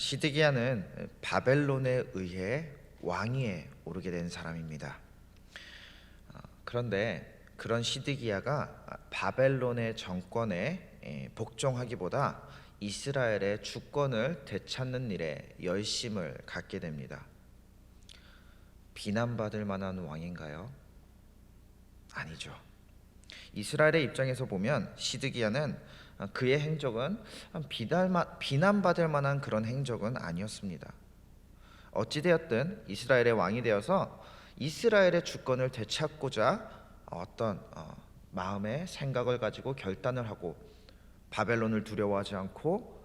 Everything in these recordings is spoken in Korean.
시드기야는 바벨론에 의해 왕위에 오르게 된 사람입니다. 그런데 그런 시드기야가 바벨론의 정권에 복종하기보다 이스라엘의 주권을 되찾는 일에 열심을 갖게 됩니다. 비난받을 만한 왕인가요? 아니죠. 이스라엘의 입장에서 보면 시드기야는 그의 행적은 비난받을 만한 그런 행적은 아니었습니다. 어찌되었든 이스라엘의 왕이 되어서 이스라엘의 주권을 되찾고자 어떤 마음의 생각을 가지고 결단을 하고 바벨론을 두려워하지 않고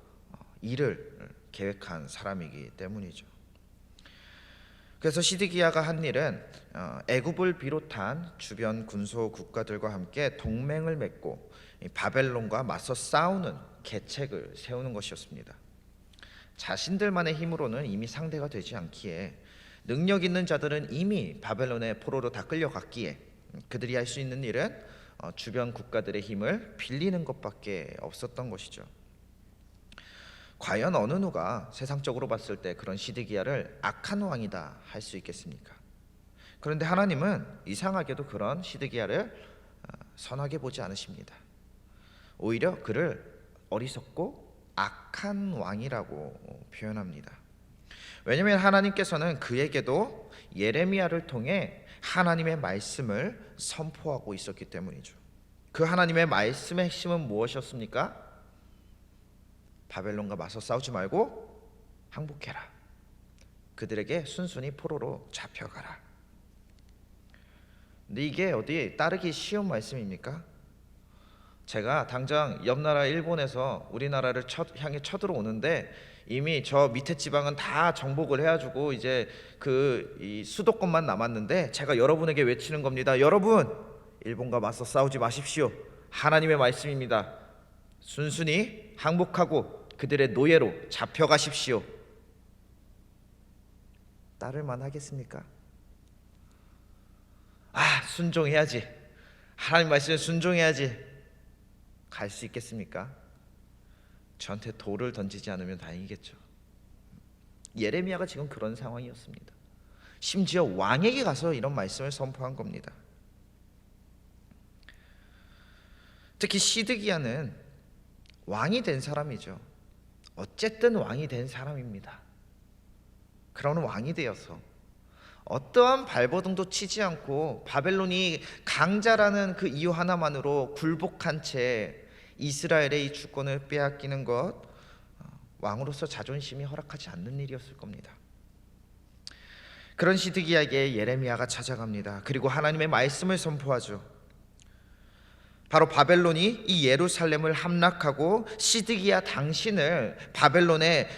일을 계획한 사람이기 때문이죠. 그래서 시드기야가 한 일은 애굽을 비롯한 주변 군소 국가들과 함께 동맹을 맺고 바벨론과 맞서 싸우는 계책을 세우는 것이었습니다. 자신들만의 힘으로는 이미 상대가 되지 않기에 능력 있는 자들은 이미 바벨론의 포로로 다 끌려갔기에 그들이 할 수 있는 일은 주변 국가들의 힘을 빌리는 것밖에 없었던 것이죠. 과연 어느 누가 세상적으로 봤을 때 그런 시드기야를 악한 왕이다 할 수 있겠습니까? 그런데 하나님은 이상하게도 그런 시드기야를 선하게 보지 않으십니다. 오히려 그를 어리석고 악한 왕이라고 표현합니다. 왜냐하면 하나님께서는 그에게도 예레미야를 통해 하나님의 말씀을 선포하고 있었기 때문이죠. 그 하나님의 말씀의 핵심은 무엇이었습니까? 바벨론과 맞서 싸우지 말고 항복해라. 그들에게 순순히 포로로 잡혀가라. 근데 이게 어디 따르기 쉬운 말씀입니까? 제가 당장 옆 나라 일본에서 우리나라를 향해 쳐들어오는데 이미 저 밑에 지방은 다 정복을 해가지고 이제 이 수도권만 남았는데 제가 여러분에게 외치는 겁니다. 여러분, 일본과 맞서 싸우지 마십시오. 하나님의 말씀입니다. 순순히 항복하고 그들의 노예로 잡혀가십시오. 따를만 하겠습니까? 순종해야지. 하나님 말씀에 순종해야지. 갈 수 있겠습니까? 저한테 돌을 던지지 않으면 다행이겠죠. 예레미야가 지금 그런 상황이었습니다. 심지어 왕에게 가서 이런 말씀을 선포한 겁니다. 특히 시드기야는 왕이 된 사람이죠. 어쨌든 왕이 된 사람입니다. 그런 왕이 되어서 어떠한 발버둥도 치지 않고 바벨론이 강자라는 그 이유 하나만으로 굴복한 채 이스라엘의 이 주권을 빼앗기는 것, 왕으로서 자존심이 허락하지 않는 일이었을 겁니다. 그런 시드기야에게 예레미야가 찾아갑니다. 그리고 하나님의 말씀을 선포하죠. 바로 바벨론이 이 예루살렘을 함락하고 시드기야 당신을 바벨론의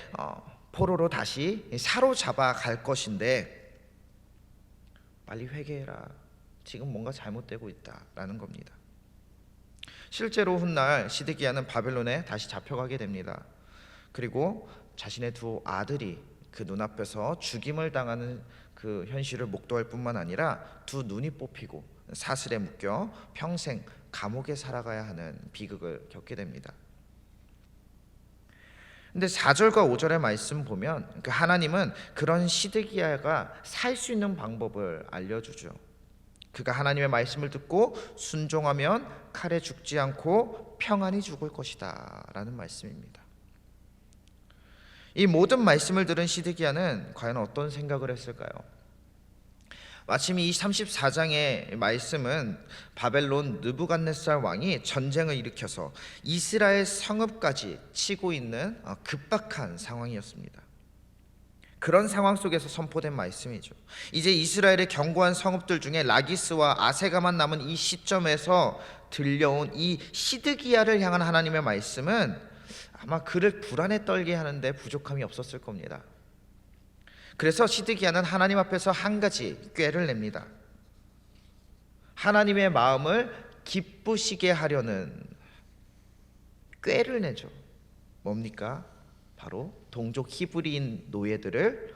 포로로 다시 사로잡아 갈 것인데 빨리 회개해라. 지금 뭔가 잘못되고 있다라는 겁니다. 실제로 훗날 시드기야는 바벨론에 다시 잡혀가게 됩니다. 그리고 자신의 두 아들이 그 눈앞에서 죽임을 당하는 그 현실을 목도할 뿐만 아니라 두 눈이 뽑히고 사슬에 묶여 평생 감옥에 살아가야 하는 비극을 겪게 됩니다. 근데 4절과 5절의 말씀 보면 그 하나님은 그런 시드기야가 살 수 있는 방법을 알려주죠. 그가 하나님의 말씀을 듣고 순종하면 칼에 죽지 않고 평안히 죽을 것이다 라는 말씀입니다. 이 모든 말씀을 들은 시드기야는 과연 어떤 생각을 했을까요? 마침 이 34장의 말씀은 바벨론 느부갓네살 왕이 전쟁을 일으켜서 이스라엘 성읍까지 치고 있는 급박한 상황이었습니다. 그런 상황 속에서 선포된 말씀이죠. 이제 이스라엘의 견고한 성읍들 중에 라기스와 아세가만 남은 이 시점에서 들려온 이 시드기야를 향한 하나님의 말씀은 아마 그를 불안에 떨게 하는데 부족함이 없었을 겁니다. 그래서 시드기야는 하나님 앞에서 한 가지 꾀를 냅니다. 하나님의 마음을 기쁘시게 하려는 꾀를 내죠. 뭡니까? 바로 동족 히브리인 노예들을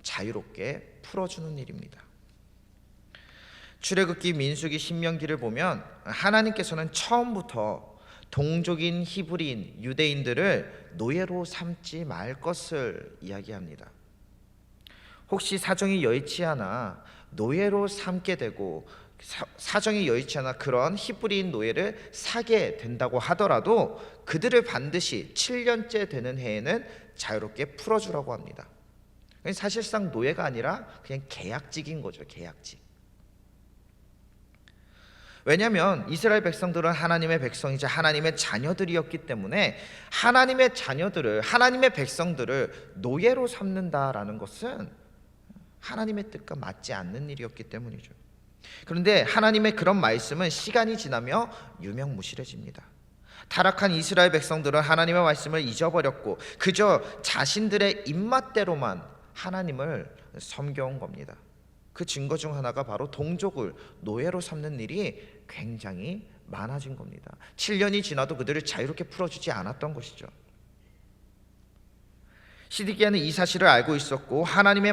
자유롭게 풀어주는 일입니다. 출애굽기, 민수기, 신명기를 보면 하나님께서는 처음부터 동족인 히브리인 유대인들을 노예로 삼지 말 것을 이야기합니다. 혹시 사정이 여의치 않아 노예로 삼게 되고 사정이 여의치 않아 그런 히브리인 노예를 사게 된다고 하더라도 그들을 반드시 7년째 되는 해에는 자유롭게 풀어주라고 합니다. 사실상 노예가 아니라 그냥 계약직인 거죠. 계약직. 왜냐하면 이스라엘 백성들은 하나님의 백성이자 하나님의 자녀들이었기 때문에 하나님의 자녀들을, 하나님의 백성들을 노예로 삼는다라는 것은 하나님의 뜻과 맞지 않는 일이었기 때문이죠. 그런데 하나님의 그런 말씀은 시간이 지나며 유명무실해집니다. 타락한 이스라엘 백성들은 하나님의 말씀을 잊어버렸고 그저 자신들의 입맛대로만 하나님을 섬겨온 겁니다. 그 증거 중 하나가 바로 동족을 노예로 삼는 일이 굉장히 많아진 겁니다. 7년이 지나도 그들을 자유롭게 풀어주지 않았던 것이죠. 시드기야는 이 사실을 알고 있었고 하나님의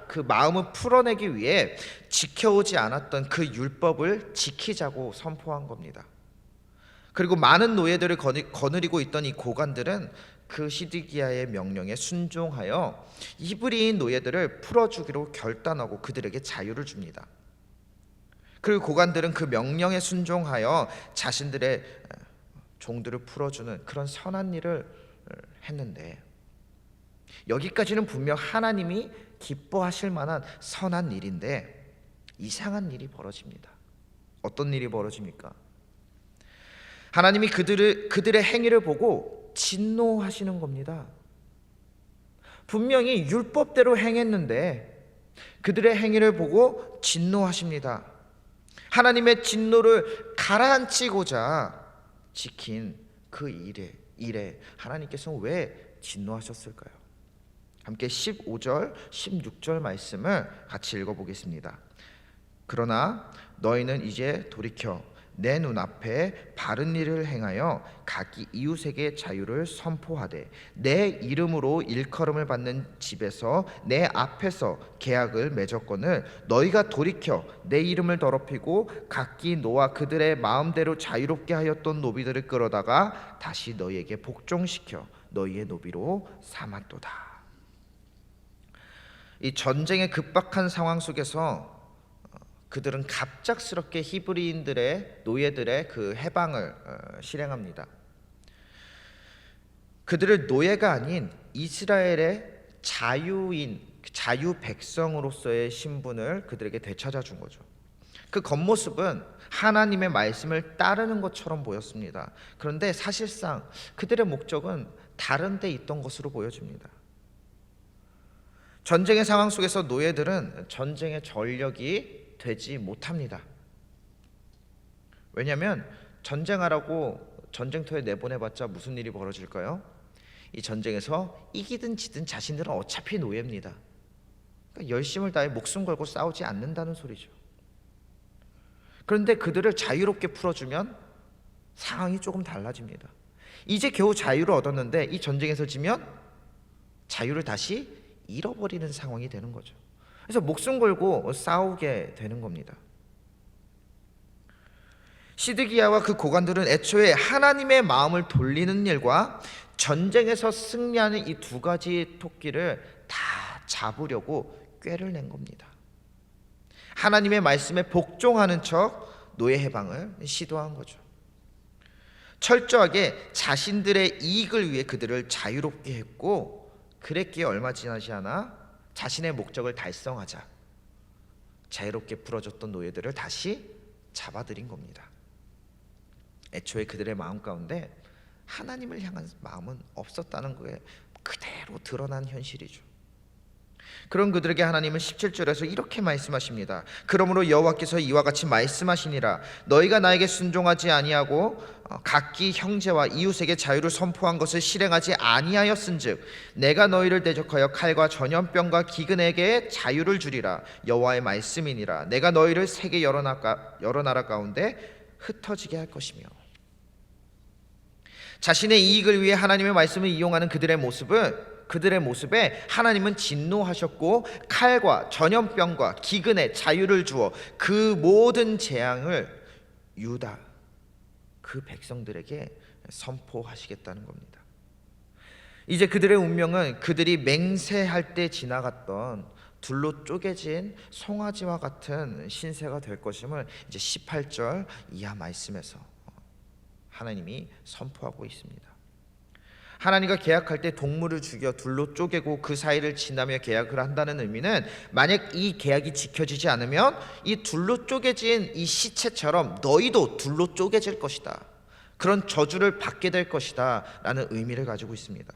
그 마음을 풀어내기 위해 지켜오지 않았던 그 율법을 지키자고 선포한 겁니다. 그리고 많은 노예들을 거느리고 있던 이 고관들은 그 시드기야의 명령에 순종하여 히브리인 노예들을 풀어주기로 결단하고 그들에게 자유를 줍니다. 그리고 고관들은 그 명령에 순종하여 자신들의 종들을 풀어주는 그런 선한 일을 했는데 여기까지는 분명 하나님이 기뻐하실 만한 선한 일인데 이상한 일이 벌어집니다. 어떤 일이 벌어집니까? 하나님이 그들의 행위를 보고 진노하시는 겁니다. 분명히 율법대로 행했는데 그들의 행위를 보고 진노하십니다. 하나님의 진노를 가라앉히고자 지킨 그 일에 하나님께서는 왜 진노하셨을까요? 함께 15절, 16절 말씀을 같이 읽어보겠습니다. 그러나 너희는 이제 돌이켜 내 눈앞에 바른 일을 행하여 각기 이웃에게 자유를 선포하되 내 이름으로 일컬음을 받는 집에서 내 앞에서 계약을 맺었거늘 너희가 돌이켜 내 이름을 더럽히고 각기 너와 그들의 마음대로 자유롭게 하였던 노비들을 끌어다가 다시 너희에게 복종시켜 너희의 노비로 삼았도다. 이 전쟁의 급박한 상황 속에서 그들은 갑작스럽게 히브리인들의 노예들의 그 해방을 실행합니다. 그들을 노예가 아닌 이스라엘의 자유 백성으로서의 신분을 그들에게 되찾아 준 거죠. 그 겉모습은 하나님의 말씀을 따르는 것처럼 보였습니다. 그런데 사실상 그들의 목적은 다른 데 있던 것으로 보여집니다. 전쟁의 상황 속에서 노예들은 전쟁의 전력이 되지 못합니다. 왜냐하면 전쟁하라고 전쟁터에 내보내봤자 무슨 일이 벌어질까요? 이 전쟁에서 이기든 지든 자신들은 어차피 노예입니다. 그러니까 열심을 다해 목숨 걸고 싸우지 않는다는 소리죠. 그런데 그들을 자유롭게 풀어주면 상황이 조금 달라집니다. 이제 겨우 자유를 얻었는데 이 전쟁에서 지면 자유를 다시 잃어버리는 상황이 되는 거죠. 그래서 목숨 걸고 싸우게 되는 겁니다. 시드기야와 그 고관들은 애초에 하나님의 마음을 돌리는 일과 전쟁에서 승리하는 이 두 가지 토끼를 다 잡으려고 꾀를 낸 겁니다. 하나님의 말씀에 복종하는 척 노예 해방을 시도한 거죠. 철저하게 자신들의 이익을 위해 그들을 자유롭게 했고 그랬기에 얼마 지나지 않아 자신의 목적을 달성하자 자유롭게 풀어줬던 노예들을 다시 잡아들인 겁니다. 애초에 그들의 마음 가운데 하나님을 향한 마음은 없었다는 거에 그대로 드러난 현실이죠. 그런 그들에게 하나님은 17절에서 이렇게 말씀하십니다. 그러므로 여호와께서 이와 같이 말씀하시니라 너희가 나에게 순종하지 아니하고 각기 형제와 이웃에게 자유를 선포한 것을 실행하지 아니하였은즉 내가 너희를 대적하여 칼과 전염병과 기근에게 자유를 주리라. 여호와의 말씀이니라. 내가 너희를 세계 여러 나라 가운데 흩어지게 할 것이며. 자신의 이익을 위해 하나님의 말씀을 이용하는 그들의 모습에 하나님은 진노하셨고 칼과 전염병과 기근에 자유를 주어 그 모든 재앙을 유다 그 백성들에게 선포하시겠다는 겁니다. 이제 그들의 운명은 그들이 맹세할 때 지나갔던 둘로 쪼개진 송아지와 같은 신세가 될 것임을 이제 18절 이하 말씀에서 하나님이 선포하고 있습니다. 하나님과 계약할 때 동물을 죽여 둘로 쪼개고 그 사이를 지나며 계약을 한다는 의미는, 만약 이 계약이 지켜지지 않으면 이 둘로 쪼개진 이 시체처럼 너희도 둘로 쪼개질 것이다, 그런 저주를 받게 될 것이다 라는 의미를 가지고 있습니다.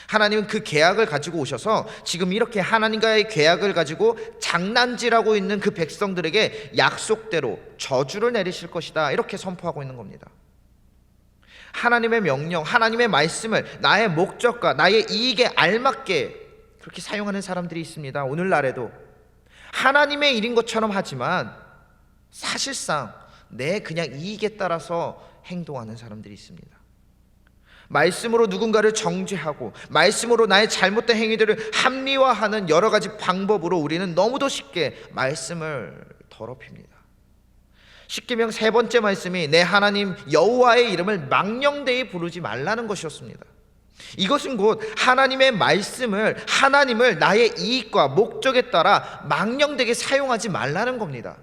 하나님은 그 계약을 가지고 오셔서 지금 이렇게 하나님과의 계약을 가지고 장난질하고 있는 그 백성들에게 약속대로 저주를 내리실 것이다, 이렇게 선포하고 있는 겁니다. 하나님의 명령, 하나님의 말씀을 나의 목적과 나의 이익에 알맞게 그렇게 사용하는 사람들이 있습니다. 오늘날에도 하나님의 일인 것처럼 하지만 사실상 내 그냥 이익에 따라서 행동하는 사람들이 있습니다. 말씀으로 누군가를 정죄하고 말씀으로 나의 잘못된 행위들을 합리화하는 여러 가지 방법으로 우리는 너무도 쉽게 말씀을 더럽힙니다. 십계명 3번째 말씀이 내 하나님 여호와의 이름을 망령되이 부르지 말라는 것이었습니다. 이것은 곧 하나님의 말씀을, 하나님을 나의 이익과 목적에 따라 망령되게 사용하지 말라는 겁니다.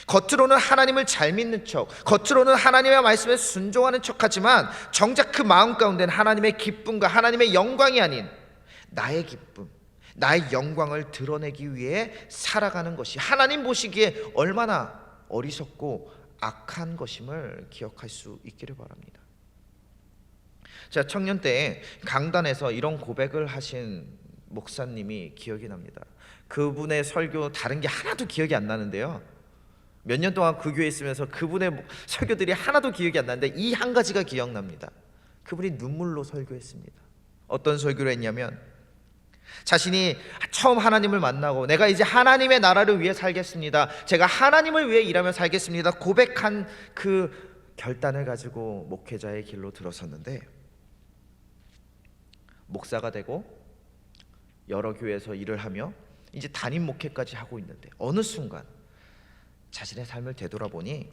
겉으로는 하나님을 잘 믿는 척, 겉으로는 하나님의 말씀에 순종하는 척하지만 정작 그 마음 가운데는 하나님의 기쁨과 하나님의 영광이 아닌 나의 기쁨, 나의 영광을 드러내기 위해 살아가는 것이 하나님 보시기에 얼마나 어리석고 악한 것임을 기억할 수 있기를 바랍니다. 자, 청년 때에 강단에서 이런 고백을 하신 목사님이 기억이 납니다. 그분의 설교 다른 게 하나도 기억이 안 나는데요, 몇 년 동안 그 교회에 있으면서 그분의 설교들이 하나도 기억이 안 나는데 이 한 가지가 기억납니다. 그분이 눈물로 설교했습니다. 어떤 설교를 했냐면, 자신이 처음 하나님을 만나고 내가 이제 하나님의 나라를 위해 살겠습니다, 제가 하나님을 위해 일하며 살겠습니다 고백한 그 결단을 가지고 목회자의 길로 들어섰는데, 목사가 되고 여러 교회에서 일을 하며 이제 담임 목회까지 하고 있는데 어느 순간 자신의 삶을 되돌아보니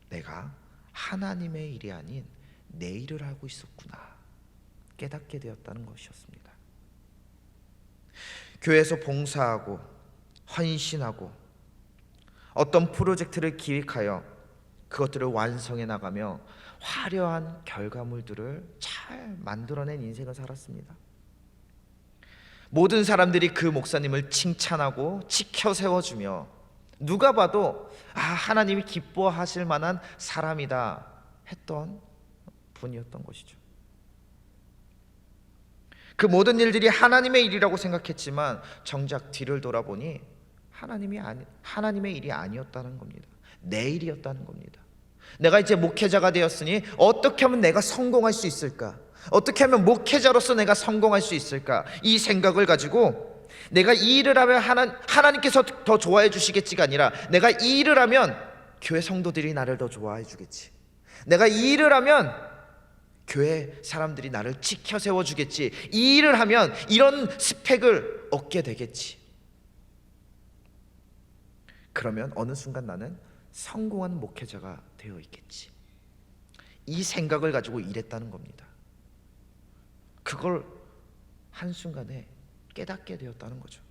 내가 하나님의 일이 아닌 내 일을 하고 있었구나 깨닫게 되었다는 것이었습니다. 교회에서 봉사하고 헌신하고 어떤 프로젝트를 기획하여 그것들을 완성해 나가며 화려한 결과물들을 잘 만들어낸 인생을 살았습니다. 모든 사람들이 그 목사님을 칭찬하고 지켜 세워주며 누가 봐도 하나님이 기뻐하실 만한 사람이다 했던 분이었던 것이죠. 그 모든 일들이 하나님의 일이라고 생각했지만 정작 뒤를 돌아보니 하나님의 일이 아니었다는 겁니다. 내 일이었다는 겁니다. 내가 이제 목회자가 되었으니 어떻게 하면 내가 성공할 수 있을까? 어떻게 하면 목회자로서 내가 성공할 수 있을까? 이 생각을 가지고 내가 이 일을 하면 하나님께서 더 좋아해 주시겠지가 아니라 내가 이 일을 하면 교회 성도들이 나를 더 좋아해 주겠지, 내가 이 일을 하면 교회 사람들이 나를 지켜 세워주겠지, 이 일을 하면 이런 스펙을 얻게 되겠지, 그러면 어느 순간 나는 성공한 목회자가 되어 있겠지, 이 생각을 가지고 일했다는 겁니다. 그걸 한순간에 깨닫게 되었다는 거죠.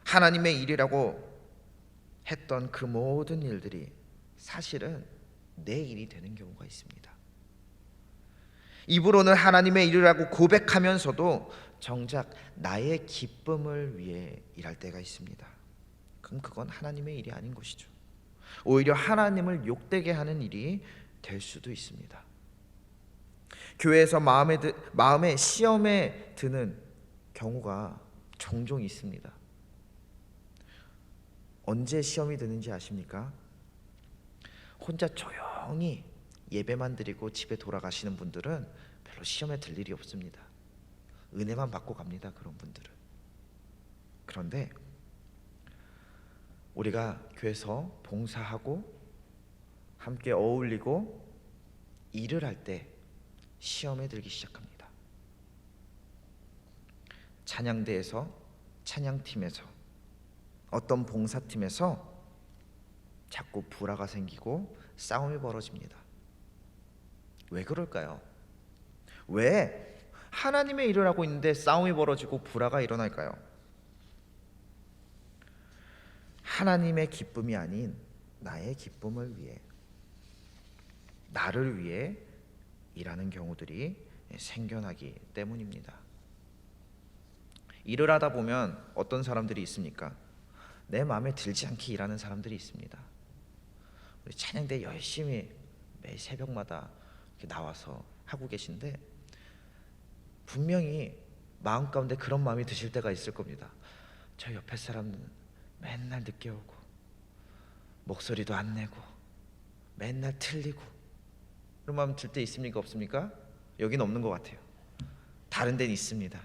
하나님의 일이라고 했던 그 모든 일들이 사실은 내 일이 되는 경우가 있습니다. 입으로는 하나님의 일이라고 고백하면서도 정작 나의 기쁨을 위해 일할 때가 있습니다. 그럼 그건 하나님의 일이 아닌 것이죠. 오히려 하나님을 욕되게 하는 일이 될 수도 있습니다. 교회에서 마음에 시험에 드는 경우가 종종 있습니다. 언제 시험이 드는지 아십니까? 혼자 조용히 예배만 드리고 집에 돌아가시는 분들은 별로 시험에 들 일이 없습니다. 은혜만 받고 갑니다, 그런 분들은. 그런데 우리가 교회에서 봉사하고 함께 어울리고 일을 할 때 시험에 들기 시작합니다. 찬양대에서, 찬양팀에서 어떤 봉사팀에서 자꾸 불화가 생기고 싸움이 벌어집니다. 왜 그럴까요? 왜 하나님의 일을 하고 있는데 싸움이 벌어지고 불화가 일어날까요? 하나님의 기쁨이 아닌 나의 기쁨을 위해, 나를 위해 일하는 경우들이 생겨나기 때문입니다. 일을 하다 보면 어떤 사람들이 있습니까? 내 마음에 들지 않게 일하는 사람들이 있습니다. 우리 찬양대 열심히 매일 새벽마다 이렇게 나와서 하고 계신데 분명히 마음 가운데 그런 마음이 드실 때가 있을 겁니다. 저 옆에 사람은 맨날 늦게 오고 목소리도 안 내고 맨날 틀리고, 그런 마음 들 때 있습니까? 없습니까? 여긴 없는 것 같아요. 다른 데는 있습니다.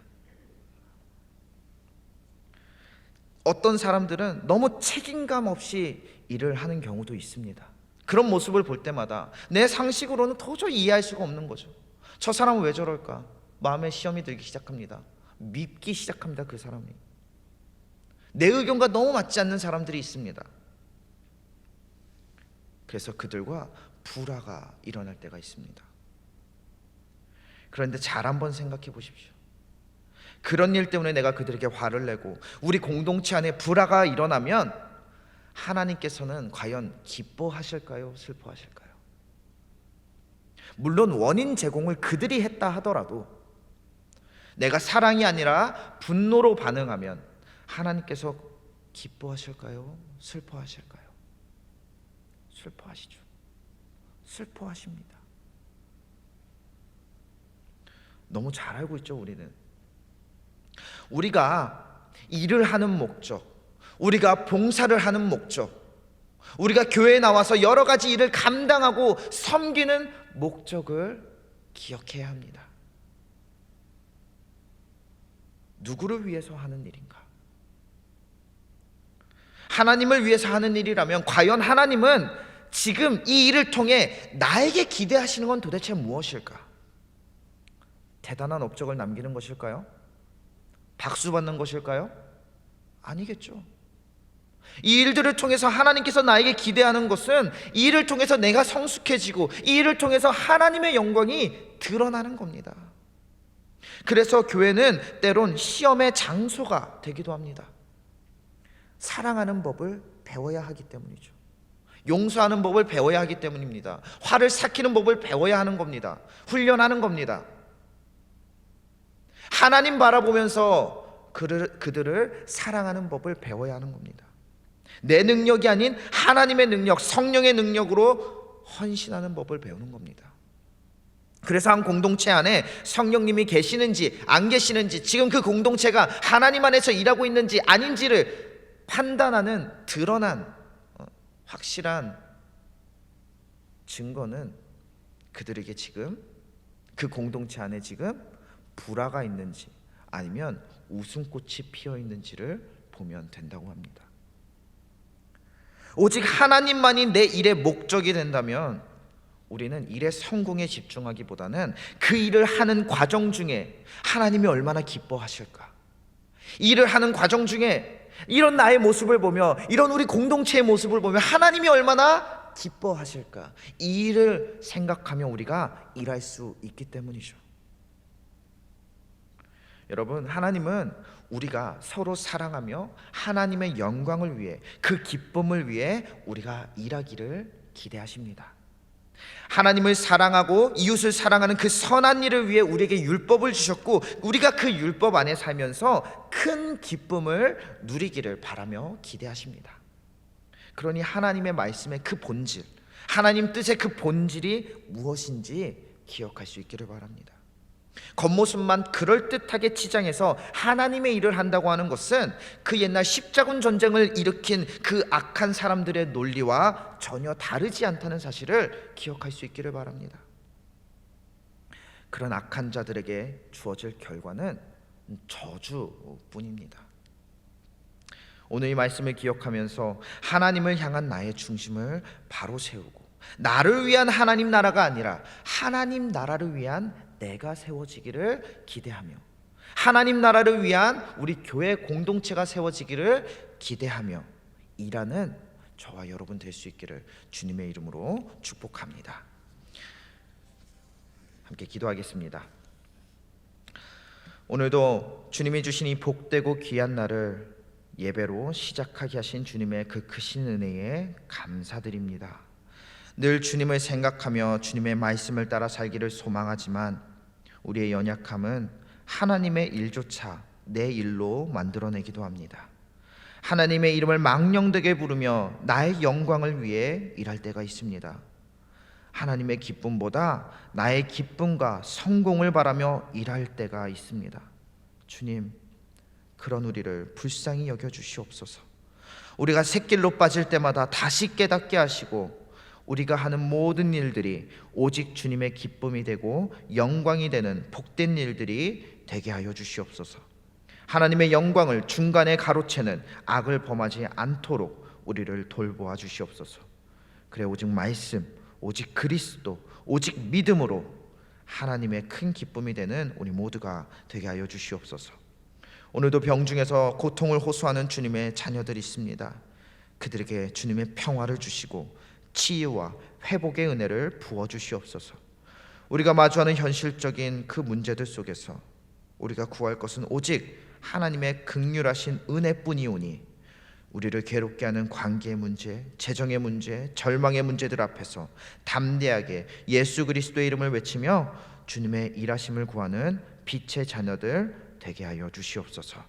어떤 사람들은 너무 책임감 없이 일을 하는 경우도 있습니다. 그런 모습을 볼 때마다 내 상식으로는 도저히 이해할 수가 없는 거죠. 저 사람은 왜 저럴까? 마음에 시험이 들기 시작합니다. 밉기 시작합니다. 그 사람이 내 의견과 너무 맞지 않는 사람들이 있습니다. 그래서 그들과 불화가 일어날 때가 있습니다. 그런데 잘 한번 생각해 보십시오. 그런 일 때문에 내가 그들에게 화를 내고 우리 공동체 안에 불화가 일어나면 하나님께서는 과연 기뻐하실까요? 슬퍼하실까요? 물론 원인 제공을 그들이 했다 하더라도 내가 사랑이 아니라 분노로 반응하면 하나님께서 기뻐하실까요? 슬퍼하실까요? 슬퍼하시죠. 슬퍼하십니다. 너무 잘 알고 있죠. 우리가 일을 하는 목적, 우리가 봉사를 하는 목적, 우리가 교회에 나와서 여러 가지 일을 감당하고 섬기는 목적을 기억해야 합니다. 누구를 위해서 하는 일인가? 하나님을 위해서 하는 일이라면 과연 하나님은 지금 이 일을 통해 나에게 기대하시는 건 도대체 무엇일까? 대단한 업적을 남기는 것일까요? 박수 받는 것일까요? 아니겠죠. 이 일들을 통해서 하나님께서 나에게 기대하는 것은 이 일을 통해서 내가 성숙해지고 이 일을 통해서 하나님의 영광이 드러나는 겁니다. 그래서 교회는 때론 시험의 장소가 되기도 합니다. 사랑하는 법을 배워야 하기 때문이죠. 용서하는 법을 배워야 하기 때문입니다. 화를 삭히는 법을 배워야 하는 겁니다. 훈련하는 겁니다. 하나님 바라보면서 그들을 사랑하는 법을 배워야 하는 겁니다. 내 능력이 아닌 하나님의 능력, 성령의 능력으로 헌신하는 법을 배우는 겁니다. 그래서 한 공동체 안에 성령님이 계시는지 안 계시는지, 지금 그 공동체가 하나님 안에서 일하고 있는지 아닌지를 판단하는 드러난 확실한 증거는 그들에게 지금 그 공동체 안에 지금 불화가 있는지 아니면 웃음꽃이 피어 있는지를 보면 된다고 합니다. 오직 하나님만이 내 일의 목적이 된다면 우리는 일의 성공에 집중하기보다는 그 일을 하는 과정 중에 하나님이 얼마나 기뻐하실까, 일을 하는 과정 중에 이런 나의 모습을 보며 이런 우리 공동체의 모습을 보며 하나님이 얼마나 기뻐하실까, 이 일을 생각하며 우리가 일할 수 있기 때문이죠. 여러분, 하나님은 우리가 서로 사랑하며 하나님의 영광을 위해, 그 기쁨을 위해 우리가 일하기를 기대하십니다. 하나님을 사랑하고 이웃을 사랑하는 그 선한 일을 위해 우리에게 율법을 주셨고 우리가 그 율법 안에 살면서 큰 기쁨을 누리기를 바라며 기대하십니다. 그러니 하나님의 말씀의 그 본질, 하나님 뜻의 그 본질이 무엇인지 기억할 수 있기를 바랍니다. 겉모습만 그럴듯하게 치장해서 하나님의 일을 한다고 하는 것은 그 옛날 십자군 전쟁을 일으킨 그 악한 사람들의 논리와 전혀 다르지 않다는 사실을 기억할 수 있기를 바랍니다. 그런 악한 자들에게 주어질 결과는 저주뿐입니다. 오늘 이 말씀을 기억하면서 하나님을 향한 나의 중심을 바로 세우고 나를 위한 하나님 나라가 아니라 하나님 나라를 위한 내가 세워지기를 기대하며 하나님 나라를 위한 우리 교회 공동체가 세워지기를 기대하며 일하는 저와 여러분 될 수 있기를 주님의 이름으로 축복합니다. 함께 기도하겠습니다. 오늘도 주님이 주신 이 복되고 귀한 날을 예배로 시작하게 하신 주님의 그 크신 은혜에 감사드립니다. 늘 주님을 생각하며 주님의 말씀을 따라 살기를 소망하지만 우리의 연약함은 하나님의 일조차 내 일로 만들어내기도 합니다. 하나님의 이름을 망령되게 부르며 나의 영광을 위해 일할 때가 있습니다. 하나님의 기쁨보다 나의 기쁨과 성공을 바라며 일할 때가 있습니다. 주님, 그런 우리를 불쌍히 여겨 주시옵소서. 우리가 샛길로 빠질 때마다 다시 깨닫게 하시고 우리가 하는 모든 일들이 오직 주님의 기쁨이 되고 영광이 되는 복된 일들이 되게 하여 주시옵소서. 하나님의 영광을 중간에 가로채는 악을 범하지 않도록 우리를 돌보아 주시옵소서. 그래 오직 말씀, 오직 그리스도, 오직 믿음으로 하나님의 큰 기쁨이 되는 우리 모두가 되게 하여 주시옵소서. 오늘도 병중에서 고통을 호소하는 주님의 자녀들이 있습니다. 그들에게 주님의 평화를 주시고 치유와 회복의 은혜를 부어 주시옵소서. 우리가 마주하는 현실적인 그 문제들 속에서 우리가 구할 것은 오직 하나님의 긍휼하신 은혜뿐이오니 우리를 괴롭게 하는 관계의 문제, 재정의 문제, 절망의 문제들 앞에서 담대하게 예수 그리스도의 이름을 외치며 주님의 일하심을 구하는 빛의 자녀들 되게 하여 주시옵소서.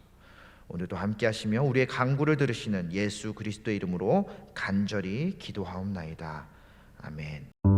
오늘도 함께 하시며 우리의 간구를 들으시는 예수 그리스도의 이름으로 간절히 기도하옵나이다. 아멘.